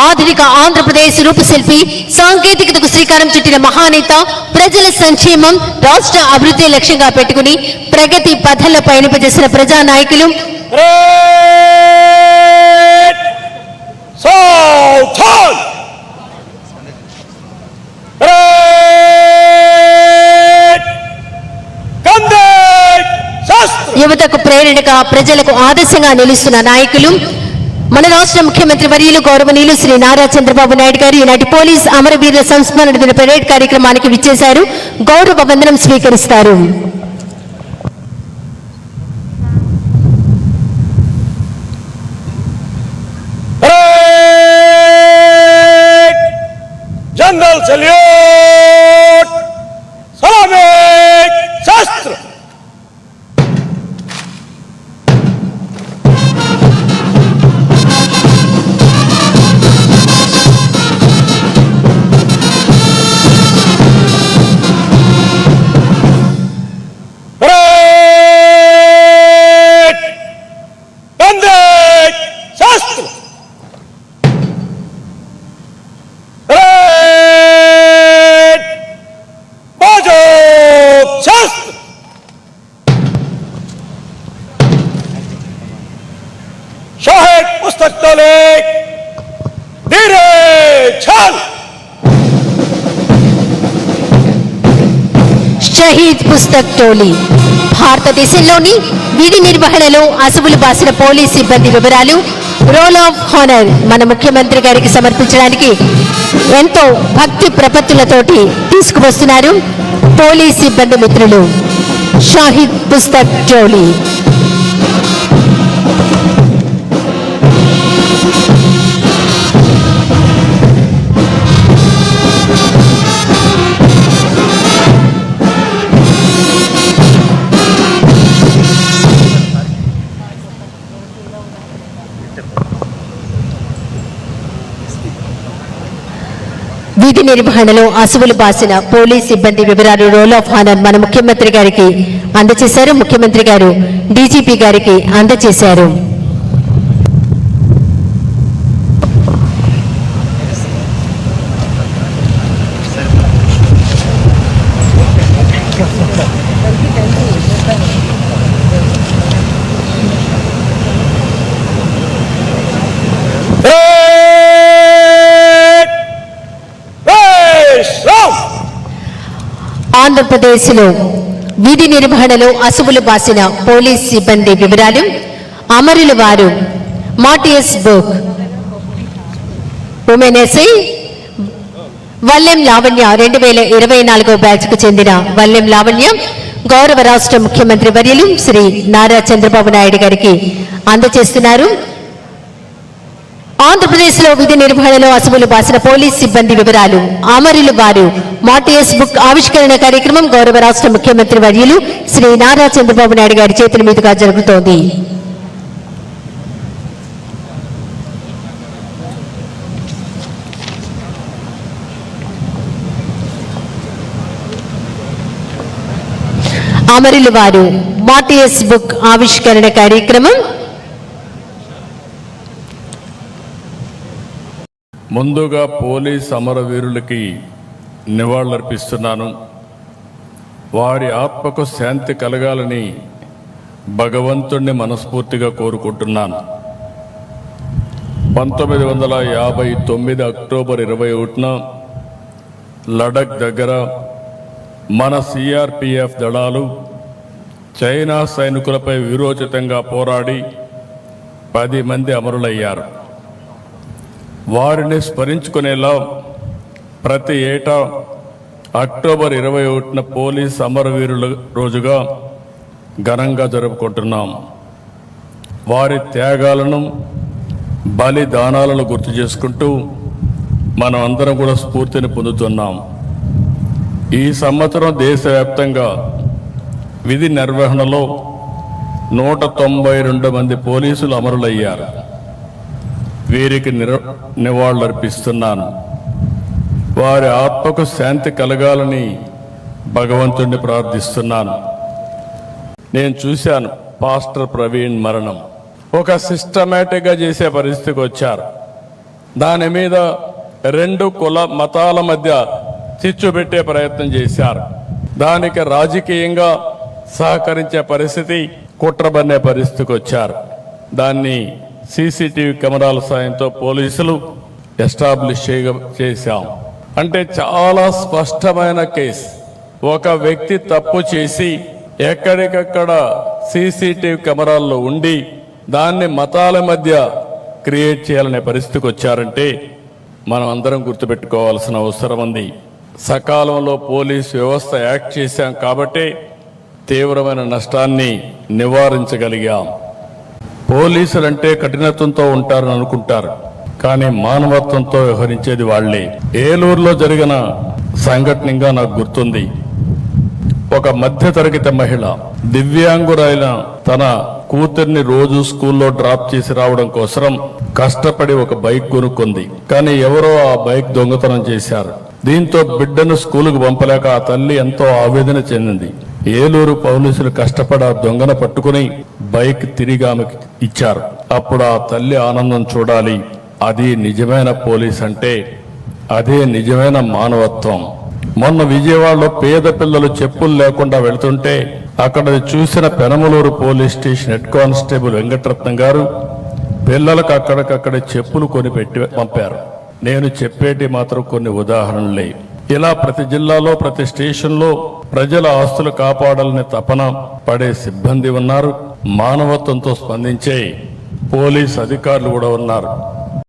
ఆధునిక ఆంధ్రప్రదేశ్ రూపశిల్పి, సాంకేతికతకు శ్రీకారం చుట్టిన మహానేత, ప్రజల సంక్షేమం, రాష్ట్ర అభివృద్ధి లక్ష్యంగా పెట్టుకుని ప్రగతి పథంలో పయనింపజేసిన ప్రజానాయకులు యువతకు ప్రేరణగా, ప్రజలకు ఆదర్శంగా నిలుస్తున్న నాయకులు మన రాష్ట్ర ముఖ్యమంత్రి వర్యులు గౌరవనీయులు శ్రీ నారా చంద్రబాబు నాయుడు గారు ఈనాటి పోలీస్ అమరవీరుల సంస్మరణ దిన పరేడ్ కార్యక్రమానికి విచ్చేశారు. గౌరవ వందనం స్వీకరిస్తారు. జనరల్ సల్యూట్, సలామే, శాస్త్ర. షహీద్ పుస్తక్ టోలీ. భారతదేశంలోని విధి నిర్వహణలో అసువులు బాసిన పోలీస్ సిబ్బంది వివరాలు రోల్ ఆఫ్ హానర్ మన ముఖ్యమంత్రి గారికి సమర్పించడానికి ఎంతో భక్తి ప్రపత్తులతోటి తీసుకువస్తున్నారు పోలీస్ సిబ్బంది మిత్రులు. షహీద్ పుస్తక్ టోలీ. విధి నిర్వహణలో అసువులు బాసిన పోలీస్ సిబ్బంది వివరాలు రోల్ ఆఫ్ హానర్ మన ముఖ్యమంత్రి గారికి అందజేశారు. ముఖ్యమంత్రి గారు డీజీపీ గారికి అందజేశారు. ఆంధ్రప్రదేశ్లో విధి నిర్వహణలో అసువులు బాసిన పోలీస్ సిబ్బంది వివరాలు అమరుల వారు మాటియస్ బుక్, ఉమెన్ ఎస్ఐ వల్లెం లావణ్య 2024 బ్యాచ్కు చెందిన వల్లెం లావణ్య గౌరవ రాష్ట్ర ముఖ్యమంత్రి వర్యులు శ్రీ నారా చంద్రబాబు నాయుడు గారికి అందజేస్తున్నారు. ఆంధ్రప్రదేశ్లో విధి నిర్వహణలో అసువులు బాసిన పోలీస్ సిబ్బంది వివరాలు అమరులు వారు మాటియస్ బుక్ ఆవిష్కరణ కార్యక్రమం గౌరవ రాష్ట్ర ముఖ్యమంత్రి వర్యులు శ్రీ నారా చంద్రబాబు నాయుడు గారి చేతుల మీదుగా జరుగుతోంది. అమరులు వారు మాటియస్ బుక్ ఆవిష్కరణ కార్యక్రమం. ముందుగా పోలీస్ అమరవీరులకి నివాళులర్పిస్తున్నాను. వారి ఆత్మకు శాంతి కలగాలని భగవంతుణ్ణి మనస్ఫూర్తిగా కోరుకుంటున్నాను. 1959 అక్టోబర్ 21న లడక్ దగ్గర మన సిఆర్పిఎఫ్ దళాలు చైనా సైనికులపై వీరోచితంగా పోరాడి 10 మంది అమరులయ్యారు. వారిని స్మరించుకునేలా ప్రతి ఏటా అక్టోబర్ 21న పోలీస్ అమరవీరుల రోజుగా ఘనంగా జరుపుకుంటున్నాం. వారి త్యాగాలను, బలిదానాలను గుర్తు చేసుకుంటూ మనం అందరం కూడా స్ఫూర్తిని పొందుతున్నాం. ఈ సంవత్సరం దేశవ్యాప్తంగా విధి నిర్వహణలో 192 మంది పోలీసులు అమరులయ్యారు. వీరికి నివాళులర్పిస్తున్నాను. వారి ఆత్మకు శాంతి కలగాలని భగవంతుడిని ప్రార్థిస్తున్నాను. నేను చూశాను పాస్టర్ ప్రవీణ్ మరణం. ఒక సిస్టమేటిక్గా చేసే పరిస్థితికి వచ్చారు. దాని మీద రెండు కుల మతాల మధ్య చిచ్చు పెట్టే ప్రయత్నం చేశారు. దానికి రాజకీయంగా సహకరించే పరిస్థితి, కుట్రబన్నే పరిస్థితికి వచ్చారు. దాన్ని సీసీటీవీ కెమెరాల సాయంతో పోలీసులు ఎస్టాబ్లిష్ చేశాం. అంటే చాలా స్పష్టమైన కేసు. ఒక వ్యక్తి తప్పు చేసి ఎక్కడికక్కడ సీసీటీవీ కెమెరాల్లో ఉండి దాన్ని మతాల మధ్య క్రియేట్ చేయాలనే పరిస్థితికి వచ్చారంటే మనం అందరం గుర్తుపెట్టుకోవాల్సిన అవసరం ఉంది. సకాలంలో పోలీసు వ్యవస్థ యాక్ట్ చేశాం కాబట్టి తీవ్రమైన నష్టాన్ని నివారించగలిగాం. పోలీసులంటే కఠినత్వంతో ఉంటారని అనుకుంటారు, కానీ మానవత్వంతో వ్యవహరించేది వాళ్లే. ఏలూరులో జరిగిన సంఘటనగా నాకు గుర్తుంది. ఒక మధ్యతరగతి మహిళ దివ్యాంగురైన తన కూతుర్ని రోజు స్కూల్లో డ్రాప్ చేసి రావడం కోసం కష్టపడి ఒక బైక్ కొనుక్కుంది. కానీ ఎవరో ఆ బైక్ దొంగతనం చేశారు. దీంతో బిడ్డను స్కూలుకు పంపలేక ఆ తల్లి ఎంతో ఆవేదన చెందింది. ఏలూరు పోలీసులు కష్టపడి ఆ దొంగను పట్టుకుని బైక్ తిరిగి ఆమెకి ఇచ్చారు. అప్పుడు ఆ తల్లి ఆనందం చూడాలి. అది నిజమైన పోలీస్ అంటే, అదే నిజమైన మానవత్వం. మొన్న విజయవాడలో పేద పిల్లలు చెప్పులు లేకుండా వెళుతుంటే అక్కడ చూసిన Penamaluru police station head constable Venkataratnam గారు పిల్లలకు అక్కడికక్కడ చెప్పులు కొనిపెట్టి పంపారు. నేను చెప్పేటి మాత్రం కొన్ని ఉదాహరణలే. ఇలా ప్రతి జిల్లాలో ప్రతి స్టేషన్లో ప్రజల ఆస్తులు కాపాడాలని తపన పడే సిబ్బంది ఉన్నారు. మానవత్వంతో స్పందించే పోలీస్ అధికారులు కూడా ఉన్నారు.